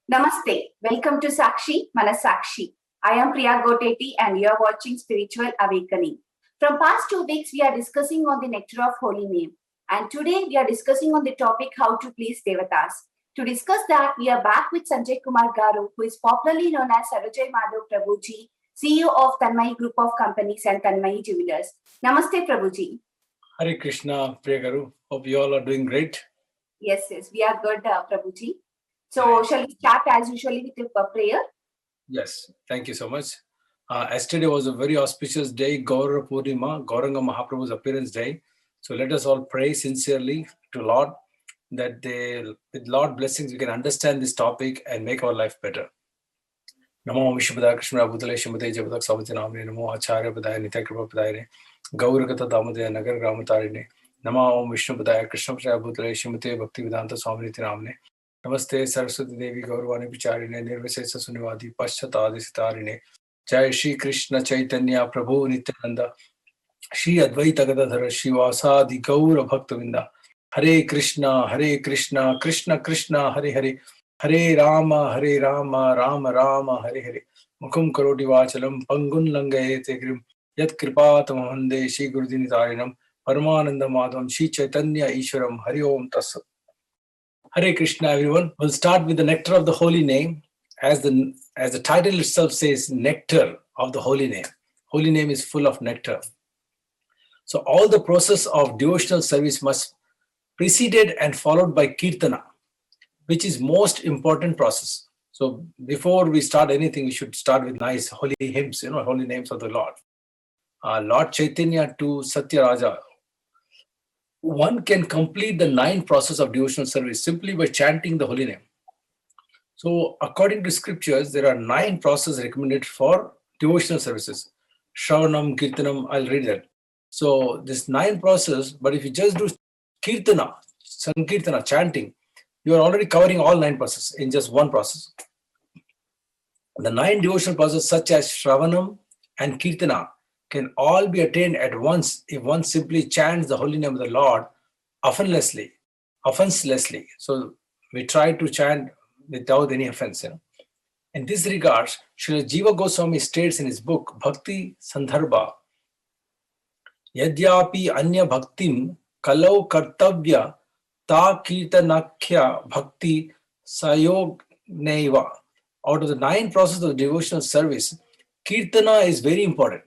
Namaste. Welcome to Sakshi, Sakshi. I am Priya Goteti and you are watching Spiritual Awakening. From past 2 weeks, we are discussing on the nectar of holy name. And today we are discussing on the topic how to please Devatas. To discuss that, we are back with Sanjay Kumar Garu, who is popularly known as Sarvajaya Madhava Prabhu ji, CEO of Tanmay Group of Companies and Tanmay Jewelers. Namaste, Prabhu ji. Hare Krishna, Priya Garu. Hope you all are doing great. Yes, we are good, Prabhu ji. So, shall we start as usually with a prayer? Yes, thank you so much. Yesterday was a very auspicious day, Gauranga Purnima, Gauranga Mahaprabhu's appearance day. So let us all pray sincerely to Lord that with Lord blessings we can understand this topic and make our life better. Namo Vishwapada Krishna Bhutale Shimate Javadak Savajanamne Namo Acharya Padaya Nitya Kripa Padayane Gauragata Damadaya Nagar Gramatarine Namo Vishwapadaya Krishna Bhutale Shimate Bhakti Vedanta Swami Namne Namaste Saraswati Devi Gaurvani Picharine Nirvasesa Sunivadi Paschatadi Sitarine Jai Shri Krishna Chaitanya Prabhu Nityananda Shri Advaita Gadadhara Shivasadi Gaura Bhaktavinda Hare Krishna Krishna Krishna Hare Hare Hare Rama Rama Rama Hare Hare Mukham Karoti Vachalam Pangun Langayete Grim Yat Kripatam Hande Shri Gurudinitarinam Paramananda Madhavam Shri Chaitanya Ishwaram Hari Om Tassat. Hare Krishna, everyone. We'll start with the nectar of the holy name. As the title itself says, nectar of the holy name. Holy name is full of nectar. So all the process of devotional service must preceded and followed by kirtana, which is most important process. So before we start anything, we should start with nice holy hymns, holy names of the Lord. Lord Chaitanya to Satya Raja. One can complete the 9 process of devotional service simply by chanting the holy name. So according to scriptures, there are 9 processes recommended for devotional services. Shravanam, Kirtanam, I'll read that. So this 9 process, but if you just do Kirtana, Sankirtana, chanting, you are already covering all 9 processes in just one process. The 9 devotional processes such as Shravanam and Kirtana can all be attained at once if one simply chants the holy name of the Lord offenselessly. So we try to chant without any offense. In this regard, Srila Jiva Goswami states in his book Bhakti Sandarbha, Yadyapi Anya Bhaktim Kalau Kartavya Ta Kirtanakya Bhakti Sayog Naiva. Out of the 9 processes of devotional service, Kirtana is very important.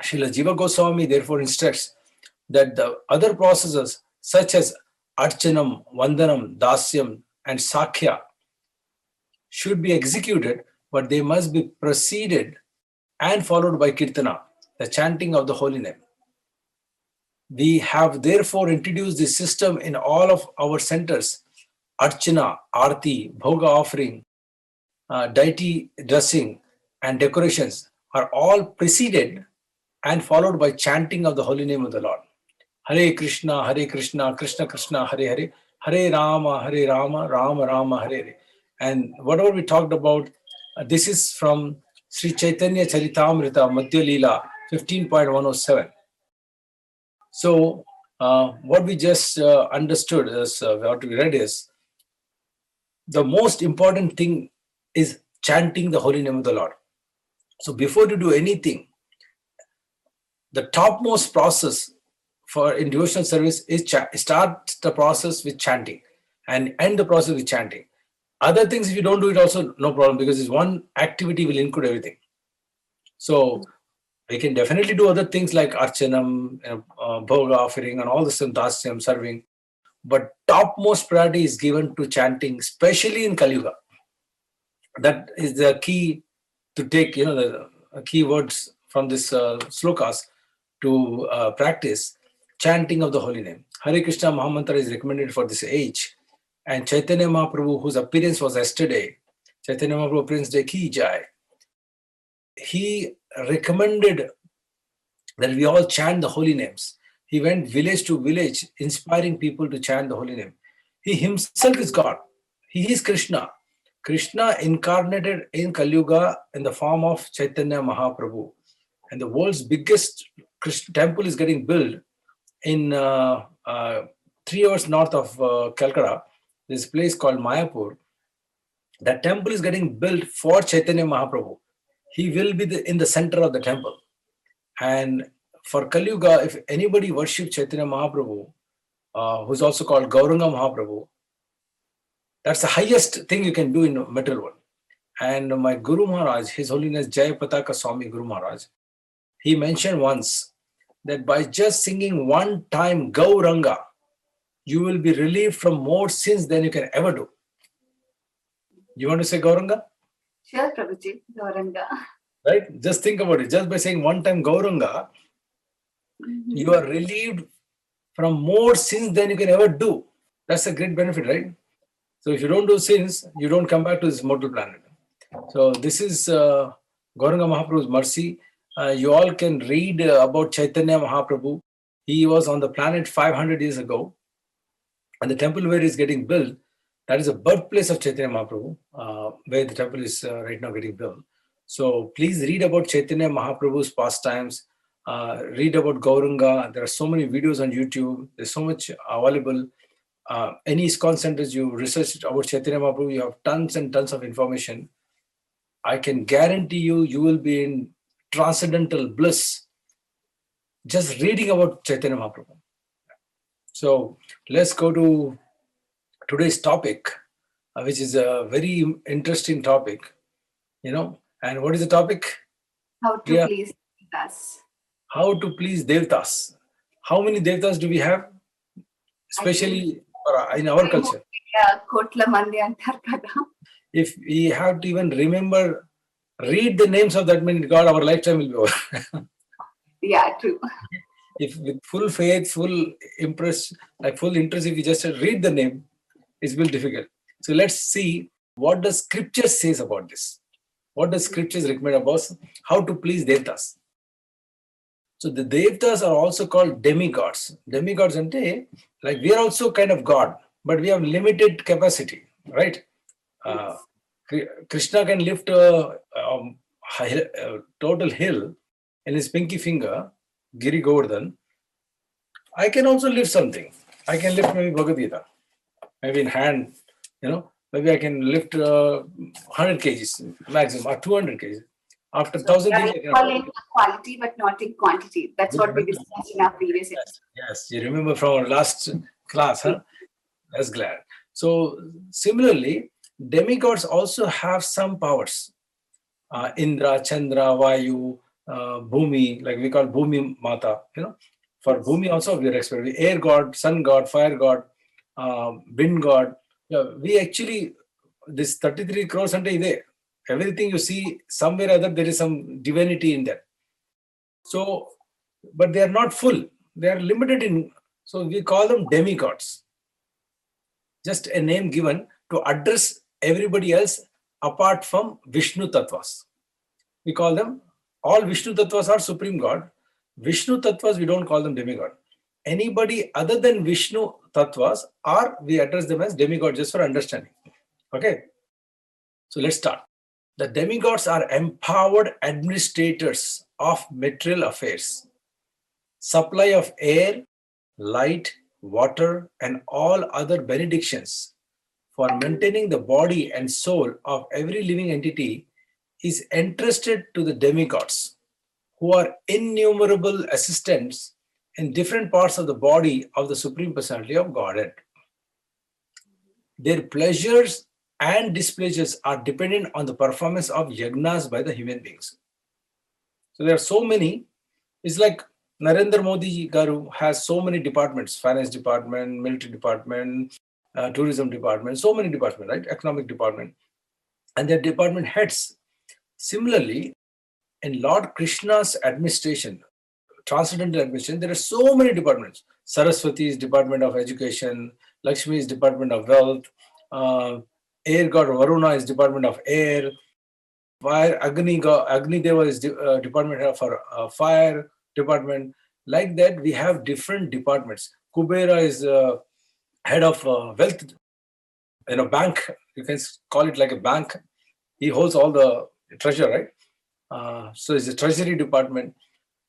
Srila Jiva Goswami therefore instructs that the other processes such as Archanam, Vandanam, Dasyam and Sakhya should be executed, but they must be preceded and followed by Kirtana, the chanting of the holy name. We have therefore introduced this system in all of our centers. Archana, Arti, Bhoga offering, deity dressing and decorations are all preceded and followed by chanting of the holy name of the Lord. Hare Krishna, Krishna Krishna, Hare Hare, Hare Rama, Rama Rama, Hare Hare. And whatever we talked about, this is from Sri Chaitanya Charitamrita Madhya Leela 15.107. So what we just understood is, what we read is, the most important thing is chanting the holy name of the Lord. So before you do anything, the topmost process for in devotional service is start the process with chanting and end the process with chanting. Other things, if you don't do it also, no problem, because this one activity will include everything. So we can definitely do other things like archanam, bhoga offering and all this, dasyam, serving. But topmost priority is given to chanting, especially in Kali Yuga. That is the key to take, the key words from this slokas to practice chanting of the holy name. Hare Krishna Mahamantra is recommended for this age. And Chaitanya Mahaprabhu, whose appearance was yesterday, Chaitanya Mahaprabhu appearance day ki jai, he recommended that we all chant the holy names. He went village to village, inspiring people to chant the holy name. He himself is God. He is Krishna. Krishna incarnated in Kali Yuga in the form of Chaitanya Mahaprabhu. And the world's biggest temple is getting built in 3 hours north of Calcutta. This place called Mayapur. The temple is getting built for Chaitanya Mahaprabhu. He will be in the center of the temple. And for Kali Yuga, if anybody worships Chaitanya Mahaprabhu, who's also called Gauranga Mahaprabhu, that's the highest thing you can do in material world. And my Guru Maharaj, His Holiness Jayapataka Swami Guru Maharaj, he mentioned once that by just singing one time Gauranga, you will be relieved from more sins than you can ever do. You want to say Gauranga? Sure, Prabhuji. Gauranga. Right? Just think about it. Just by saying one time Gauranga, you are relieved from more sins than you can ever do. That's a great benefit, right? So if you don't do sins, you don't come back to this mortal planet. So this is Gauranga Mahaprabhu's mercy. You all can read about Chaitanya Mahaprabhu. He was on the planet 500 years ago. And the temple where he's getting built, that is the birthplace of Chaitanya Mahaprabhu, where the temple is right now getting built. So please read about Chaitanya Mahaprabhu's pastimes. Read about Gauranga. There are so many videos on YouTube. There's so much available. Any ISKCON centers you research about Chaitanya Mahaprabhu, you have tons and tons of information. I can guarantee you, you will be in transcendental bliss just reading about Chaitanya Mahaprabhu. So let's go to today's topic, which is a very interesting topic, And what is the topic? How to please us. How to please Devatas. How many Devatas do we have? Especially in our culture. Kotla mandi antar kada. If we have to even read the names of that many God, our lifetime will be over. Yeah, true. If with full faith, full interest, if you just read the name, it's will difficult. So let's see what the scripture says about this. What does scriptures recommend about how to please Devatas? So the Devatas are also called demigods. Demigods ante, like we are also kind of God, but we have limited capacity, right? Krishna can lift a total hill in his pinky finger, Giri Govardhan. I can also lift something. I can lift maybe Bhagavad Gita, maybe in hand, maybe I can lift 100 kgs maximum or 200 kgs. After 1,000 things, I can equal in quality but not in quantity. That's what we discussed in our previous episode. Yes, you remember from our last class, huh? That's glad. So similarly, demigods also have some powers. Indra, Chandra, Vayu, Bhumi, like we call Bhumi Mata, For Bhumi also we are expert. Air god, sun god, fire god, wind god. We actually, this 33 crores ante ide. Everything you see, somewhere or other, there is some divinity in that. So, but they are not full. They are limited in, so we call them demigods. Just a name given to address everybody else apart from Vishnu Tattvas. We call them, all Vishnu Tattvas are Supreme God. Vishnu Tattvas, we don't call them demigod. Anybody other than Vishnu Tattvas, we address them as demigod just for understanding. Okay? So let's start. The demigods are empowered administrators of material affairs. Supply of air, light, water, and all other benedictions for maintaining the body and soul of every living entity is entrusted to the demigods, who are innumerable assistants in different parts of the body of the Supreme Personality of Godhead. Their pleasures and displeasures are dependent on the performance of yagnas by the human beings. So there are so many. It's like Narendra Modi Garu has so many departments: finance department, military department, tourism department, so many departments, right? Economic department. And their department heads. Similarly, in Lord Krishna's administration, transcendental administration, there are so many departments. Saraswati's Department of Education, Lakshmi's Department of Wealth, Air God Varuna is Department of Air, Fire Agni Deva is Department for Fire Department. Like that, we have different departments. Kubera is head of wealth, bank. You can call it like a bank. He holds all the treasure, right? So it's the treasury department.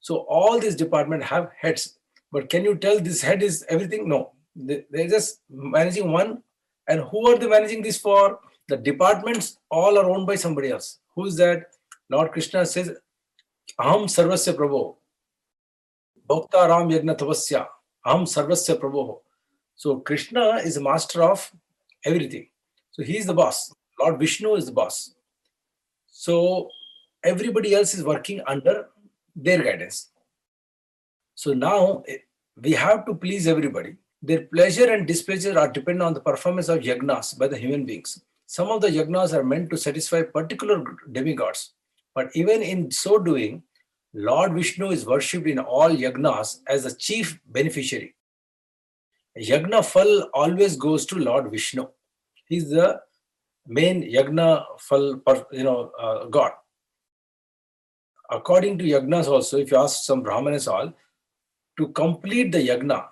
So all these departments have heads. But can you tell this head is everything? No. They're just managing one. And who are they managing this for? The departments all are owned by somebody else. Who's that? Lord Krishna says, Aham Sarvasya Prabhu, Bhakta Ram Yagna Tavasya, Aham Sarvasya Prabhu. So Krishna is the master of everything. So he is the boss. Lord Vishnu is the boss. So everybody else is working under their guidance. So now we have to please everybody. Their pleasure and displeasure are dependent on the performance of yagnas by the human beings. Some of the yagnas are meant to satisfy particular demigods. But even in so doing, Lord Vishnu is worshipped in all yagnas as the chief beneficiary. Yagna Fal always goes to Lord Vishnu. He's the main Yagna Fal, God. According to Yagnas also, if you ask some Brahmanas all, to complete the Yagna,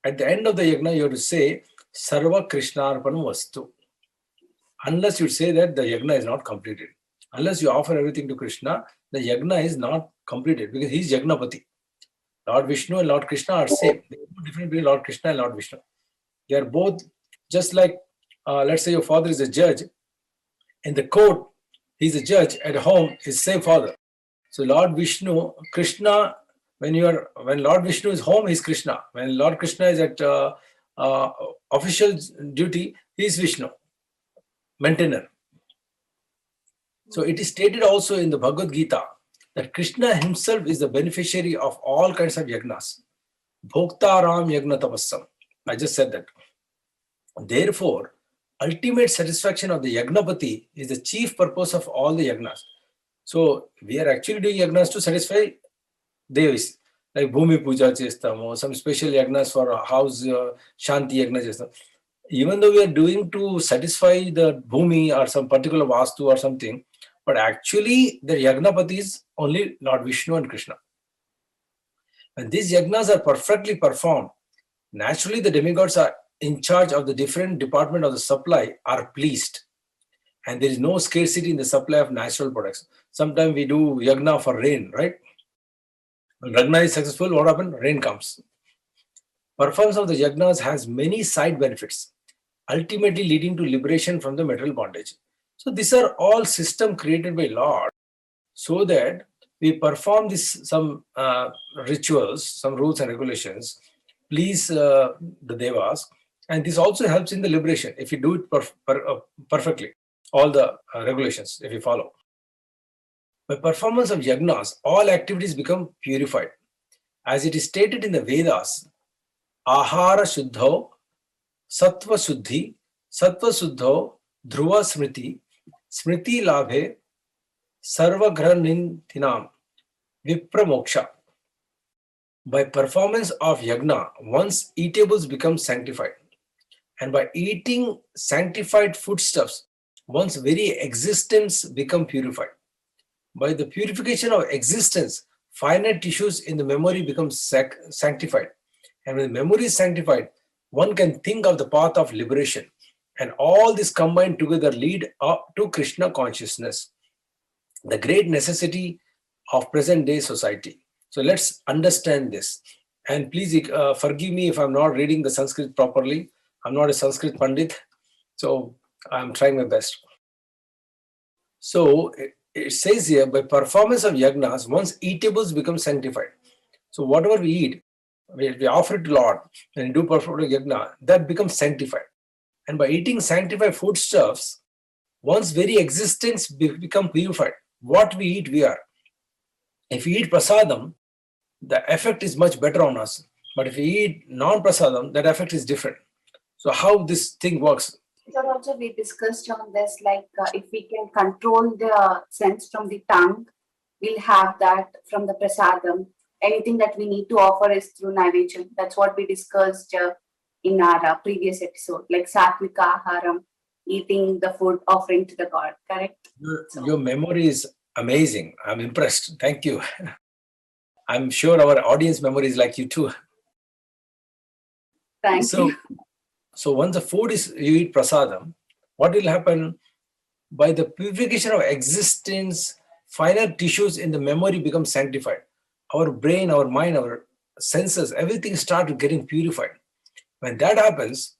at the end of the Yagna, you have to say, Sarva Krishnarpanam Vastu. Unless you say that, the Yagna is not completed. Unless you offer everything to Krishna, the Yagna is not completed because he is Yagnapati. Lord Vishnu and Lord Krishna are same. There is no difference between Lord Krishna and Lord Vishnu. They are both just like, let's say your father is a judge. In the court, he's a judge. At home, his same father. So Lord Vishnu, Krishna, when Lord Vishnu is home, he's Krishna. When Lord Krishna is at official duty, he is Vishnu, maintainer. So it is stated also in the Bhagavad Gita that Krishna himself is the beneficiary of all kinds of yagnas. Bhoktaram yagna tapassam. I just said that. Therefore, ultimate satisfaction of the Yagnapati is the chief purpose of all the yagnas. So we are actually doing yagnas to satisfy Devis. Like Bhumi Puja chestamo, some special yagnas for house Shanti yagna chestam. Even though we are doing to satisfy the Bhumi or some particular Vastu or something, but actually the Yagnapati is only Lord Vishnu and Krishna. When these yagnas are perfectly performed, naturally the demigods are in charge of the different department of the supply are pleased. And there is no scarcity in the supply of natural products. Sometimes we do yagna for rain, right? When yagna is successful, what happens? Rain comes. Performance of the yagnas has many side benefits, ultimately leading to liberation from the material bondage. So these are all system created by Lord so that we perform some rituals, some rules and regulations, please the Devas, and this also helps in the liberation if you do it perfectly, all the regulations if you follow. By performance of yagnas, all activities become purified. As it is stated in the Vedas, Ahara Shuddho, Sattva Shuddhi, Sattva Shuddho, Dhruva Smriti, Smriti Labhe, Sarva Granintinam, Vipra Moksha. By performance of yagna, one's eatables become sanctified. And by eating sanctified foodstuffs, one's very existence become purified. By the purification of existence, finite tissues in the memory become sanctified. And when the memory is sanctified, one can think of the path of liberation. And all this combined together lead up to Krishna consciousness, the great necessity of present day society. So let's understand this. And please forgive me if I'm not reading the Sanskrit properly. I'm not a Sanskrit Pandit, so I'm trying my best. So it says here, by performance of yagnas, one's eatables become sanctified. So whatever we eat, we offer it to Lord and do perform yagna, that becomes sanctified. And by eating sanctified foodstuffs, one's very existence become purified. What we eat, we are. If we eat prasadam, the effect is much better on us. But if we eat non-prasadam, that effect is different. So how this thing works? So also we discussed on this, like if we can control the sense from the tongue, we'll have that from the prasadam. Anything that we need to offer is through Naivedyam. That's what we discussed in our previous episode, like Satvika Aharam, eating the food offering to the God, correct? Your memory is amazing. I'm impressed. Thank you. I'm sure our audience memory is like you too. Thank you. So once the food is, you eat prasadam, what will happen? By the purification of existence, finer tissues in the memory become sanctified. Our brain, our mind, our senses, everything starts getting purified. When that happens,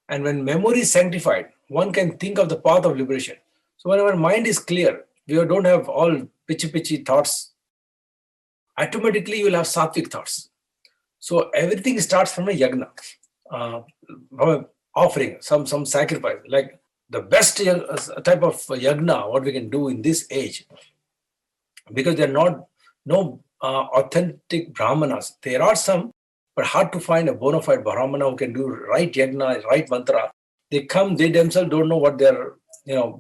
and when memory is sanctified, one can think of the path of liberation. So when our mind is clear, we don't have all pitchy thoughts, automatically you will have sattvic thoughts. So everything starts from a yagna, from an offering, some sacrifice. Like the best type of yagna, what we can do in this age, because there are no authentic brahmanas. There are some, but hard to find a bona fide brahmana who can do right yagna, right mantra. They come, they themselves don't know what they're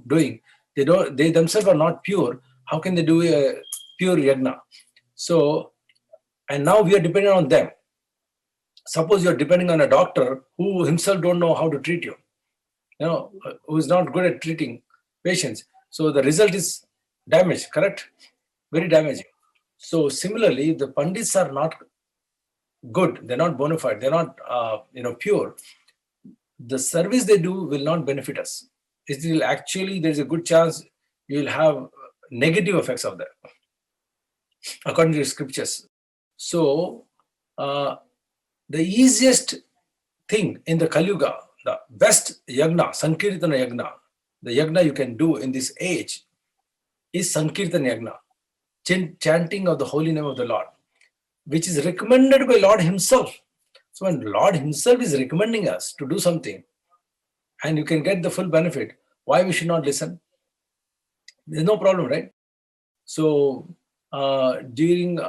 doing. They themselves are not pure. How can they do a pure yagna? So, and now we are dependent on them. Suppose you're depending on a doctor who himself don't know how to treat you, who is not good at treating patients. So the result is damage, correct? Very damaging. So similarly, the pandits are not good. They're not bona fide. They're not, pure. The service they do will not benefit us. It will actually, there's a good chance you will have negative effects of that, according to the scriptures. So, the easiest thing in the Kali Yuga, the best yagna, Sankirtana yagna, the yagna you can do in this age is Sankirtana yagna, chanting of the holy name of the Lord, which is recommended by Lord himself. So when Lord himself is recommending us to do something and you can get the full benefit, why we should not listen? There's no problem, right? So during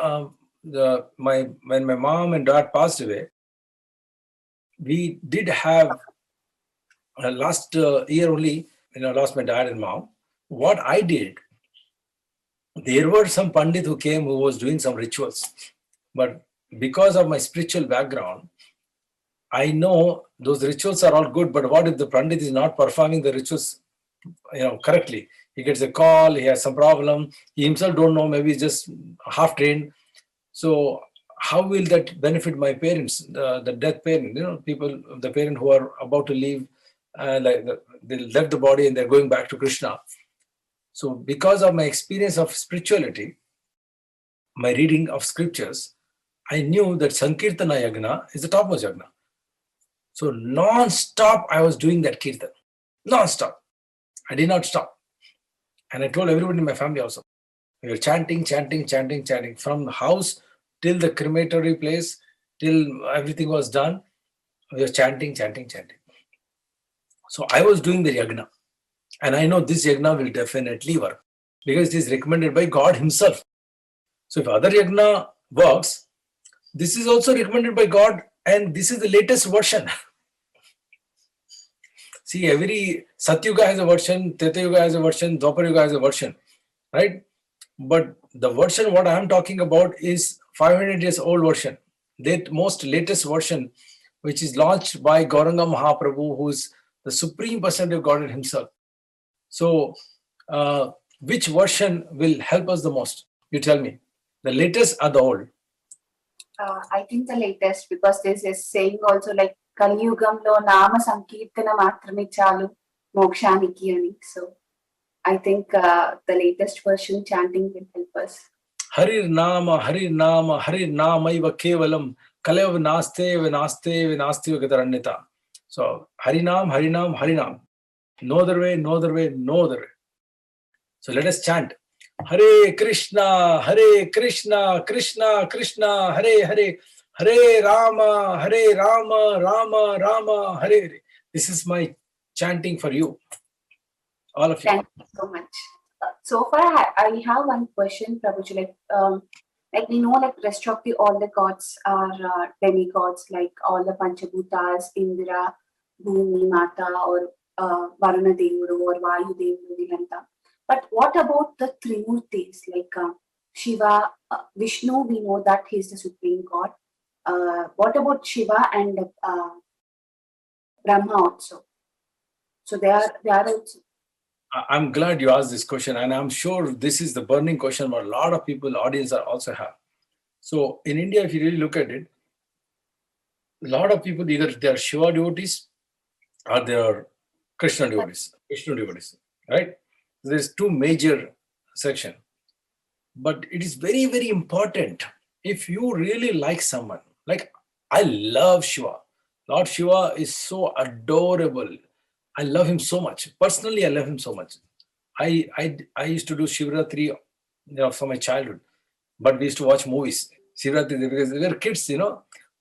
when my mom and dad passed away, we did have last year only, lost my dad and mom. What I did, there were some pandit who came who was doing some rituals, but because of my spiritual background, I know those rituals are all good, but what if the pandit is not performing the rituals correctly? He gets a call, he has some problem, he himself don't know, maybe he's just half trained. So how will that benefit my parents, the death parent, people, the parent who are about to leave, they left the body and they're going back to Krishna. So because of my experience of spirituality, my reading of scriptures, I knew that Sankirtana yagna is the topmost yagna. So non-stop I was doing that kirtan. Non-stop. I did not stop. And I told everybody in my family also. We were chanting from the house till the crematory place, till everything was done. We were chanting. So I was doing the yagna. And I know this yagna will definitely work because it is recommended by God himself. So if other yagna works, this is also recommended by God and this is the latest version. See, every Satyuga has a version, Treta Yuga has a version, Dwapar Yuga has a version, right? But the version what I am talking about is 500 years old version, the most latest version, which is launched by Gauranga Mahaprabhu, who is the supreme personality of Godhead himself. So, which version will help us the most? You tell me. The latest or the old? I think the latest, because this is saying also like Kaliyugamlo Nama Sankirtana Matrame Chalu Mokshaniki ani. So I think the latest version chanting will help us. Harir Nama Iva Kevalam Kalev Naste Gataranyata. So Harinam. No other way. So let us chant. Hare Krishna, Krishna Krishna, Hare Rama, Rama Rama, Hare. This is my chanting for you, all of you. Thank you so much. So far, I have one question, Prabhuji. Like we know, like rest of all the gods are demigods, like all the Panchabhutas, Indra, Bhumi, Mata, or Varuna Devuru, or Vayu Devuru, Vilanta. But what about the Trimurtis, like Shiva, Vishnu? We know that he is the supreme god. What about Shiva and Brahma also? So they are also. I'm glad you asked this question, and I'm sure this is the burning question what a lot of people, audience, are also have. So in India, if you really look at it, a lot of people either they are Shiva devotees or they are Krishna devotees, Vishnu devotees, right? There's two major sections. But it is very, very important if you really like someone. Like I love Shiva. Lord Shiva is so adorable. I love him so much. Personally, I love him so much. I used to do Shivratri, for my childhood, but we used to watch movies. Shivratri, because we were kids,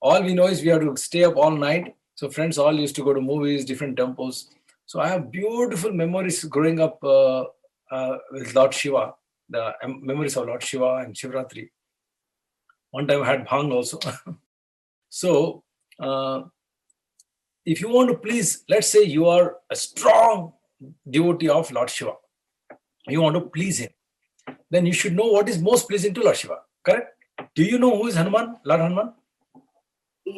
all we know is we have to stay up all night. So friends all used to go to movies, different temples. So I have beautiful memories growing up with Lord Shiva, the memories of Lord Shiva and Shivratri. One time I had bhang also. So uh, if you want to please, let's say you are a strong devotee of Lord Shiva, you want to please him, then you should know what is most pleasing to Lord Shiva. Correct? Do you know who is Hanuman, Lord Hanuman?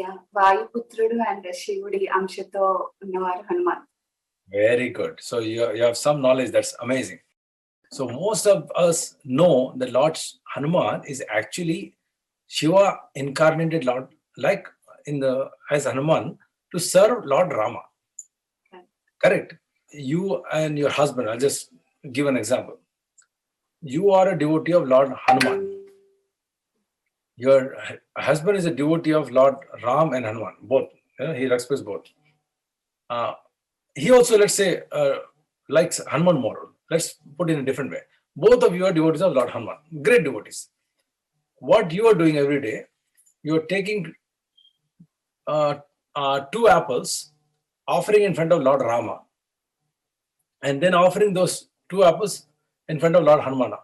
Yeah, వాయుపుత్రుడు and శివుడి అంశతో ఉన్నవారు Hanuman. Very good. So you have some knowledge. That's amazing. So most of us know that Lord Hanuman is actually Shiva incarnated Lord, like as Hanuman, to serve Lord Rama. Correct. You and your husband, I'll just give an example. You are a devotee of Lord Hanuman. Your husband is a devotee of Lord Ram and Hanuman, both. He respects both. He also, let's say, likes Hanuman more. Let's put it in a different way. Both of you are devotees of Lord Hanuman, great devotees. What you are doing every day, you are taking 2 apples, offering in front of Lord Rama, and then offering those 2 apples in front of Lord Hanumana.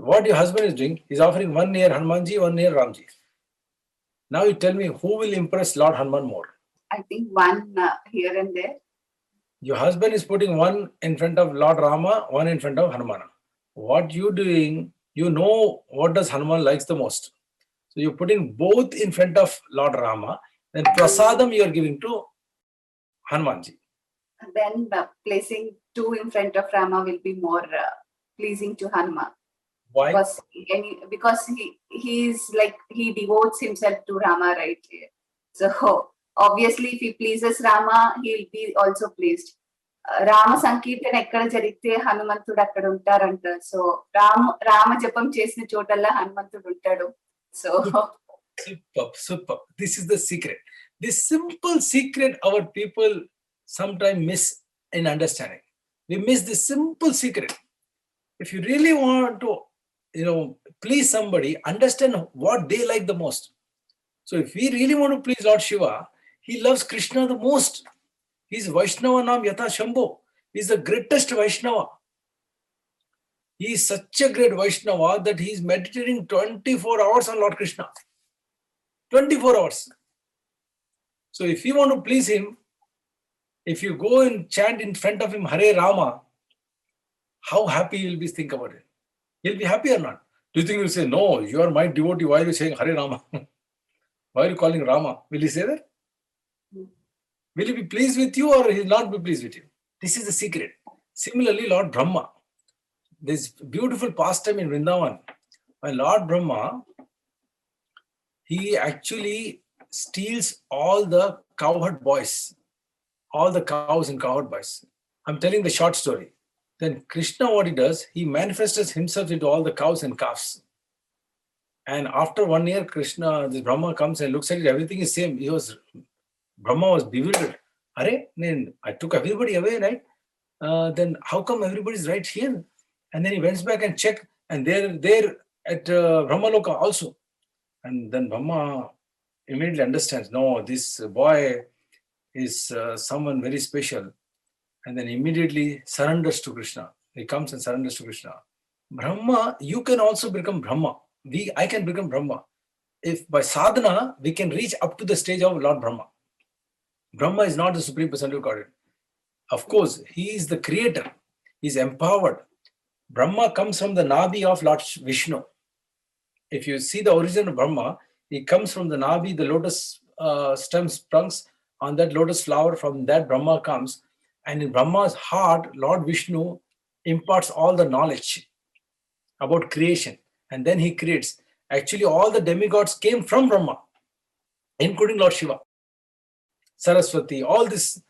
What your husband is doing, he's offering one near Hanumanji, one near Ramji. Now you tell me, who will impress Lord Hanuman more? I think one here and there. Your husband is putting one in front of Lord Rama, one in front of Hanumana. What you doing, you know what does Hanuman likes the most. So you're putting both in front of Lord Rama, then prasadam you are giving to Hanumanji. Then placing 2 in front of Rama will be more pleasing to Hanuman. Why? Because he's like, he devotes himself to Rama, right? So obviously if he pleases Rama, he'll be also pleased. Rama సంకీర్తన ఎక్కడ జరిగితే హనుమంతుడు అక్కడ ఉంటారంట. So Rama జపం చేసిన చోటల్లా హనుమంతుడు ఉంటాడు. So super. This is the secret. This simple secret our people sometimes miss in understanding. We miss this simple secret. If you really want to, please somebody, understand what they like the most. So if we really want to please Lord Shiva, he loves Krishna the most. He's Vaishnava Nam Yatha Shambho. He's the greatest Vaishnava. He is such a great Vaishnava that he is meditating 24 hours on Lord Krishna. 24 hours. So if you want to please him, if you go and chant in front of him Hare Rama, how happy he will be, think about it. He'll be happy or not? Do you think he'll say, no, you are my devotee, why are you saying Hare Rama? Why are you calling Rama? Will he say that? Will he be pleased with you or he will not be pleased with you? This is the secret. Similarly, Lord Brahma. This beautiful pastime in Vrindavan. When Lord Brahma, he actually steals all the cowherd boys, all the cows and cowherd boys. I'm telling the short story. Then Krishna, what he does, he manifests himself into all the cows and calves. And after 1 year, this Brahma comes and looks at it, everything is same. Brahma was bewildered. I took everybody away, right? Then how come everybody's right here? And then he went back and checked, and they're there at Brahmaloka also. And then Brahma immediately understands, no, this boy is someone very special. And then immediately surrenders to Krishna. He comes and surrenders to Krishna. Brahma, you can also become Brahma. I can become Brahma. If by sadhana, we can reach up to the stage of Lord Brahma. Brahma is not the Supreme Personality of Godhead. Of course, he is the creator. He is empowered. Brahma comes from the Nabhi of Lord Vishnu. If you see the origin of Brahma, he comes from the Nabhi, the lotus stem sprungs on that lotus flower. From that Brahma comes. And in Brahma's heart, Lord Vishnu imparts all the knowledge about creation. And then he creates. Actually, all the demigods came from Brahma, including Lord Shiva, Saraswati, all this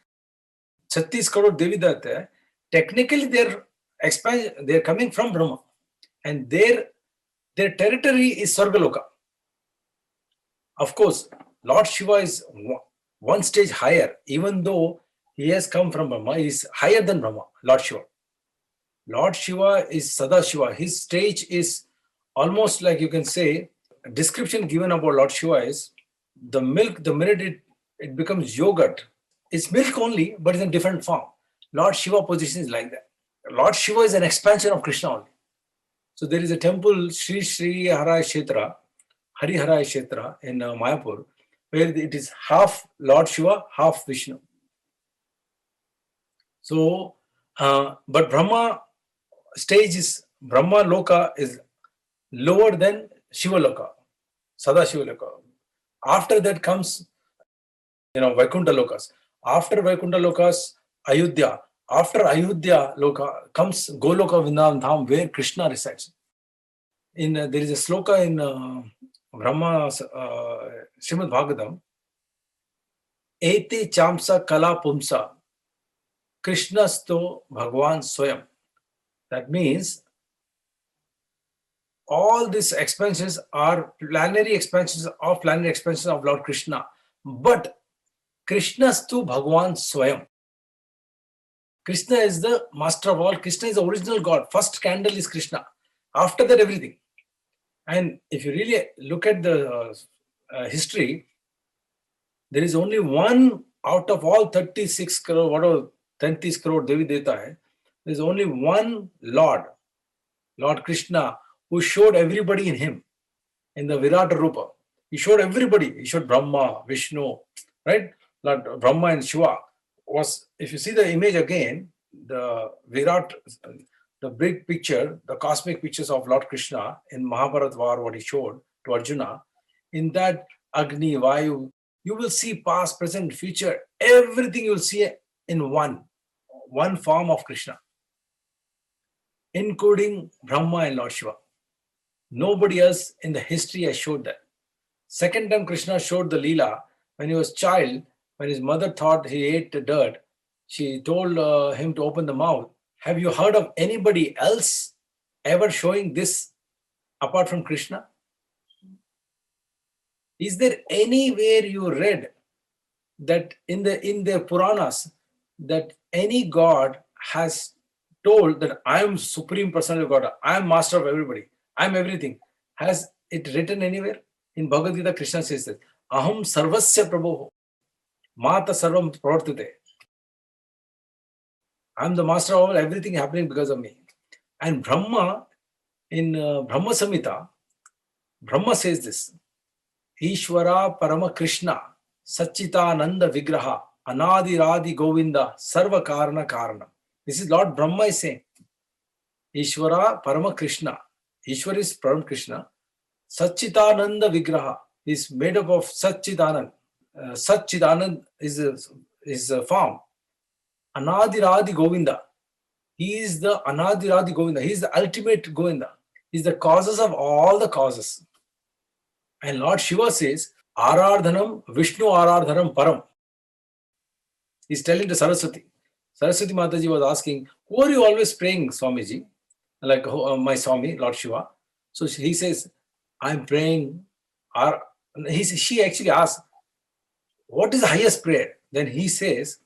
36 crore Devidata. Technically, they're coming from Brahma. And their territory is Sargaloka. Of course, Lord Shiva is one stage higher, even though He has come from Brahma. He is higher than Brahma, Lord Shiva. Lord Shiva is Sada Shiva. His stage is almost like, you can say, a description given about Lord Shiva is the milk, the minute it becomes yogurt, it's milk only, but it's in different form. Lord Shiva position is like that. Lord Shiva is an expansion of Krishna only. So there is a temple, Sri Sri Haraya Kshetra, Hari Haraya Kshetra in Mayapur, where it is half Lord Shiva, half Vishnu. So, but Brahma stage is, Brahma Loka is lower than Shiva Loka, Sada Shiva Loka. After that comes, Vaikuntha Lokas. After Vaikuntha Lokas, Ayodhya. After Ayodhya Loka comes Goloka Vrindavan Dham, where Krishna resides. There is a sloka in Brahma Srimad Bhagavatam. Eti chamsa kala pumsa Krishnasto Bhagwan Swayam. That means all these expansions are planetary expansions of Lord Krishna. But Krishnastu Bhagwan Swayam. Krishna is the master of all. Krishna is the original God. First candle is Krishna. After that, everything. And if you really look at the history, there is only one out of all 36 crore, whatever 36 crore Devi Devata hai, there is only one Lord Krishna, who showed everybody in him, in the Virata Rupa. He showed everybody. He showed Brahma, Vishnu, right? Lord Brahma and Shiva was, if you see the image again, the Virat, the big picture, the cosmic pictures of Lord Krishna in Mahabharata war, what he showed to Arjuna, in that Agni, Vayu, you will see past, present, future, everything you will see in one form of Krishna, including Brahma and Lord Shiva. Nobody else in the history has showed that. Second time Krishna showed the Leela when he was child, when his mother thought he ate the dirt, she told him to open the mouth. Have you heard of anybody else ever showing this apart from Krishna? Is there anywhere you read that in the Puranas that any god has told that I am Supreme Personality of God, I am master of everybody, I am everything? Has it written anywhere? In Bhagavad Gita, Krishna says that Aham Sarvasya Prabhu Mata Sarvam Pravartate. I am the master of all, everything happening because of me. And Brahma, in Brahma Samhita, Brahma says this: Ishvara Parama Krishna Satchitananda Vigraha Anadi Radi Govinda Sarva Karana Karana. This is Lord Brahma is saying. Ishvara Parama Krishna. Ishvara is Param Krishna. Satchitananda Vigraha is made up of Satchitanand. Satchitanand is a form. Anadiradi Govinda. He is the Anadiradi Govinda. He is the ultimate Govinda. He is the causes of all the causes. And Lord Shiva says, Arardhanam Vishnu Arardhanam Param. He is telling to Saraswati. Saraswati Mataji was asking, who are you always praying, Swamiji? Like my Swami, Lord Shiva. So he says, I'm praying. She actually asks, what is the highest prayer? Then he says,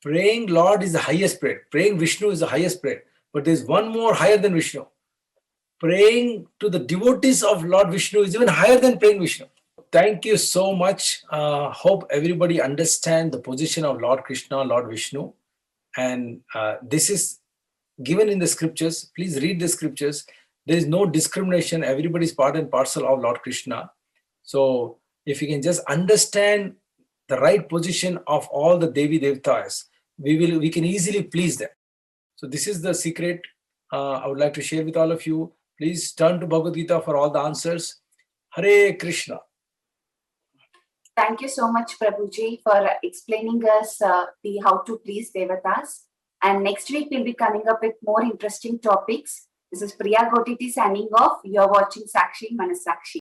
praying Lord is the highest prayer. Praying Vishnu is the highest prayer. But there is one more higher than Vishnu. Praying to the devotees of Lord Vishnu is even higher than praying Vishnu. Thank you so much. Hope everybody understands the position of Lord Krishna, Lord Vishnu. And this is given in the scriptures. Please read the scriptures. There is no discrimination. Everybody is part and parcel of Lord Krishna. So if you can just understand the right position of all the Devi Devatas, we can easily please them. So this is the secret I would like to share with all of you. Please turn to Bhagavad Gita for all the answers. Hare Krishna. Thank you so much, Prabhuji, for explaining us how to please Devatas. And next week, we'll be coming up with more interesting topics. This is Priya Gotiti signing off. You're watching Sakshi, Sakshi.